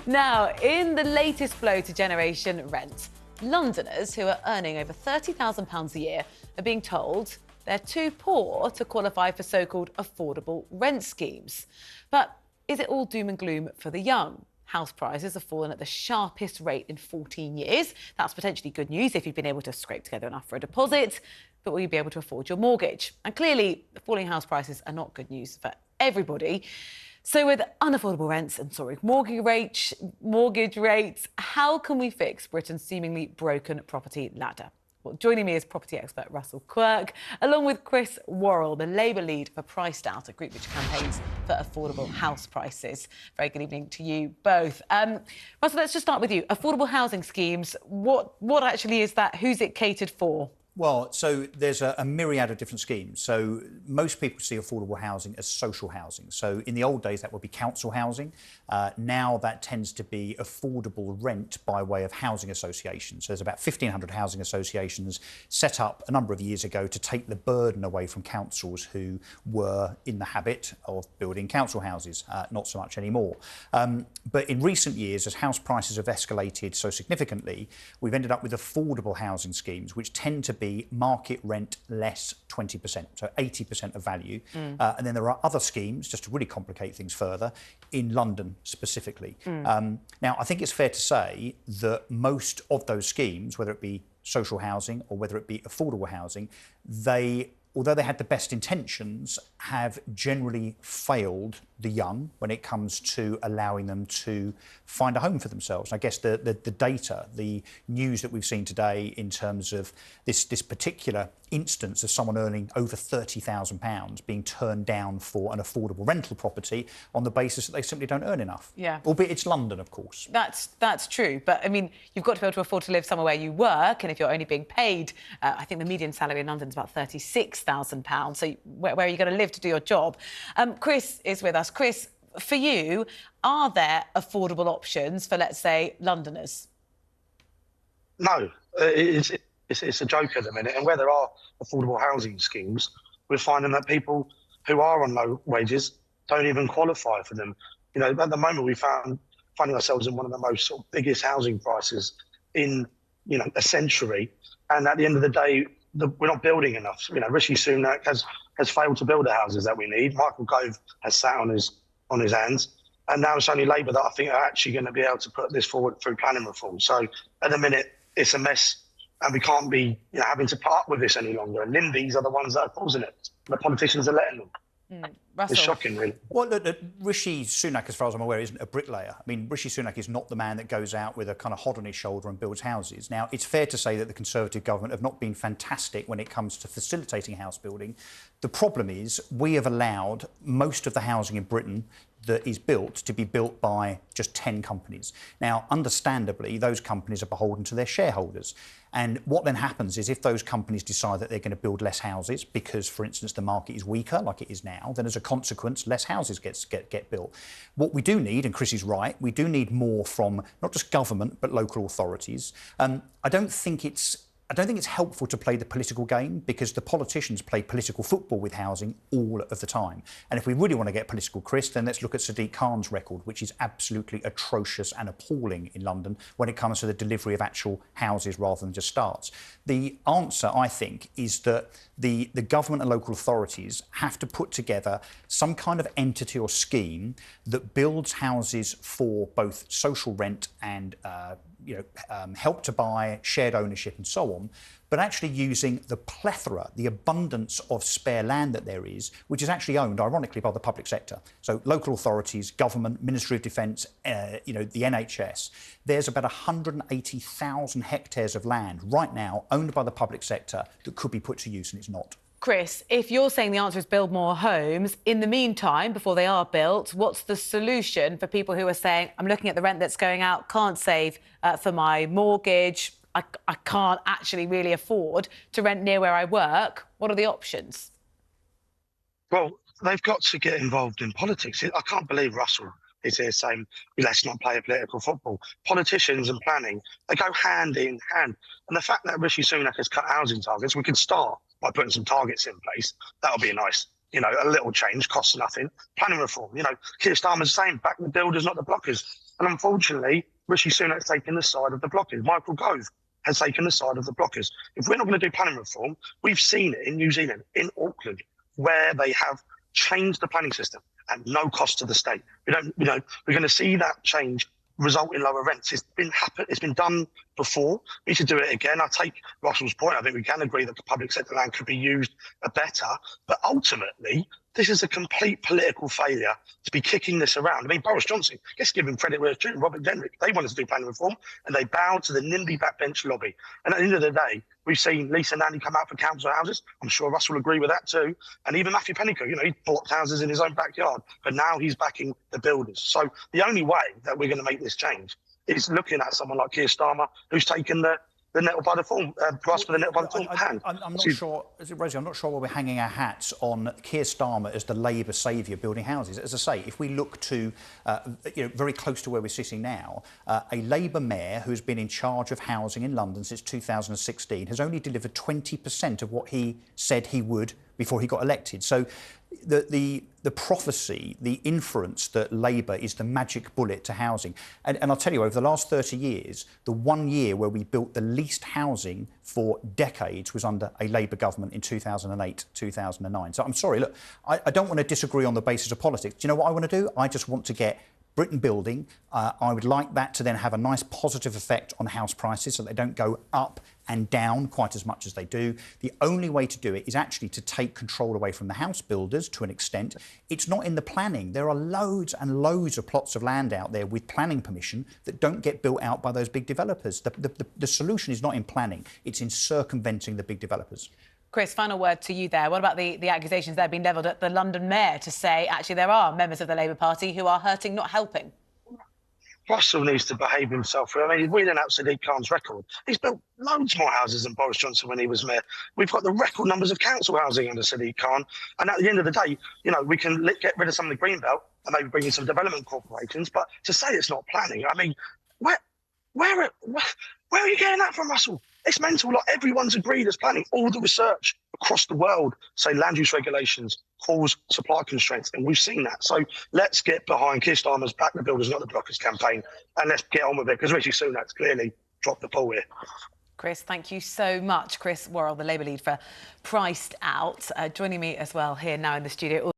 Now, in the latest blow to generation rent, Londoners who are earning over £30,000 a year are being told they're too poor to qualify for so-called affordable rent schemes. But is it all doom and gloom for the young? House prices have fallen at the sharpest rate in 14 years. That's potentially good news if you've been able to scrape together enough for a deposit, but will you be able to afford your mortgage? And clearly, falling house prices are not good news for everybody. So with unaffordable rents and soaring mortgage rates, how can we fix Britain's seemingly broken property ladder? Well, joining me is property expert Russell Quirk, along with Chris Worrall, the Labour lead for PricedOut, a group which campaigns for affordable house prices. Very good evening to you both. Russell, let's just start with you. Affordable housing schemes, what actually is that? Who's it catered for? Well, so there's a myriad of different schemes. So most people see affordable housing as social housing. So in the old days, that would be council housing. Now that tends to be affordable rent by way of housing associations. So there's about 1,500 housing associations set up a number of years ago to take the burden away from councils who were in the habit of building council houses, not so much anymore. But in recent years, as house prices have escalated so significantly, we've ended up with affordable housing schemes, which tend to be market rent less 20%, so 80% of value. And then there are other schemes, just to really complicate things further, in London specifically. Now, I think it's fair to say that most of those schemes, whether it be social housing or whether it be affordable housing, although they had the best intentions, have generally failed the young when it comes to allowing them to find a home for themselves. And I guess the data, the news that we've seen today in terms of this particular instance of someone earning over £30,000 being turned down for an affordable rental property on the basis that they simply don't earn enough. Yeah. Albeit it's London, of course. That's true. But, I mean, you've got to be able to afford to live somewhere where you work, and if you're only being paid, I think the median salary in London is about £36,000. So where are you going to live to do your job? Chris is with us. Chris, for you, are there affordable options for, let's say, Londoners? No, it's a joke at the minute. And where there are affordable housing schemes, we're finding that people who are on low wages don't even qualify for them. You know, at the moment, we're finding ourselves in one of the most sort of biggess housing prices in, a century. And at the end of the day, we're not building enough. Rishi Sunak has failed to build the houses that we need. Michael Gove has sat on his hands. And now it's only Labour that I think are actually going to be able to put this forward through planning reform. So at the minute, it's a mess, and we can't be having to put up with this any longer. And NIMBYs are the ones that are causing it. The politicians are letting them. Russell. It's shocking, really. Well, look, Rishi Sunak, as far as I'm aware, isn't a bricklayer. I mean, Rishi Sunak is not the man that goes out with a kind of hod on his shoulder and builds houses. Now, it's fair to say that the Conservative government have not been fantastic when it comes to facilitating house building. The problem is we have allowed most of the housing in Britain that is built to be built by just 10 companies. Now, understandably, those companies are beholden to their shareholders. And what then happens is if those companies decide that they're going to build less houses because, for instance, the market is weaker, like it is now, then as a consequence, less houses get built. What we do need, and Chris is right, we do need more from not just government, but local authorities. I don't think it's helpful to play the political game, because the politicians play political football with housing all of the time. And if we really want to get political, Chris, then let's look at Sadiq Khan's record, which is absolutely atrocious and appalling in London when it comes to the delivery of actual houses rather than just starts. The answer, I think, is that the government and local authorities have to put together some kind of entity or scheme that builds houses for both social rent and help to buy, shared ownership and so on, but actually using the plethora, the abundance of spare land that there is, which is actually owned, ironically, by the public sector. So local authorities, government, Ministry of Defence, the NHS. There's about 180,000 hectares of land right now owned by the public sector that could be put to use, and it's not. Chris, if you're saying the answer is build more homes, in the meantime, before they are built, what's the solution for people who are saying, I'm looking at the rent that's going out, can't save for my mortgage, I can't actually really afford to rent near where I work? What are the options? Well, they've got to get involved in politics. I can't believe Russell is here saying, let's not play a political football. Politicians and planning, they go hand in hand. And the fact that Rishi Sunak has cut housing targets, we could start by putting some targets in place. That'll be nice. A little change, costs nothing. Planning reform, Keir Starmer's saying, back the builders, not the blockers. And unfortunately, Rishi Sunak's taken the side of the blockers. Michael Gove has taken the side of the blockers. If we're not going to do planning reform, we've seen it in New Zealand, in Auckland, where they have changed the planning system at no cost to the state. We're going to see that change result in lower rents. It's been done before. We should do it again. I take Russell's point. I think we can agree that the public sector land could be used better, but ultimately, this is a complete political failure to be kicking this around. I mean, Boris Johnson, let's give him credit where it's due. Robert Jenrick, they wanted to do planning reform, and they bowed to the NIMBY backbench lobby. And at the end of the day, we've seen Lisa Nanny come out for council houses. I'm sure Russell will agree with that too. And even Matthew Pennycook, he blocked houses in his own backyard, but now he's backing the builders. So the only way that we're going to make this change is looking at someone like Keir Starmer, who's taken the nettle by the thorn, grasp of the nettle by the thorn hand. I'm not sure, Rosie, I'm not sure why we're hanging our hats on Keir Starmer as the Labour saviour building houses. As I say, if we look to, very close to where we're sitting now, a Labour mayor who's been in charge of housing in London since 2016 has only delivered 20% of what he said he would before he got elected. So the prophecy, the inference that Labour is the magic bullet to housing. And I'll tell you, over the last 30 years, the 1 year where we built the least housing for decades was under a Labour government in 2008, 2009. So I'm sorry, look, I don't want to disagree on the basis of politics. Do you know what I want to do? I just want to get Britain building. I would like that to then have a nice positive effect on house prices so they don't go up and down quite as much as they do. The only way to do it is actually to take control away from the house builders to an extent. It's not in the planning. There are loads and loads of plots of land out there with planning permission that don't get built out by those big developers. The solution is not in planning. It's in circumventing the big developers. Chris, final word to you there. What about the accusations that have been levelled at the London mayor to say, actually, there are members of the Labour Party who are hurting, not helping? Russell needs to behave himself. I mean, he's wheeling out Sadiq Khan's record. He's built loads more houses than Boris Johnson when he was mayor. We've got the record numbers of council housing under Sadiq Khan. And at the end of the day, we can get rid of some of the greenbelt and maybe bring in some development corporations. But to say it's not planning, I mean, where are you getting that from, Russell? It's mental. Like, everyone's agreed it's planning. All the research across the world say land use regulations cause supply constraints, and we've seen that. So let's get behind Keir Starmer's back the builders, not the blockers campaign, and let's get on with it, because Rishi Sunak's clearly dropped the ball here. Chris, thank you so much. Chris Worrall, the Labour lead for Priced Out, joining me as well here now in the studio.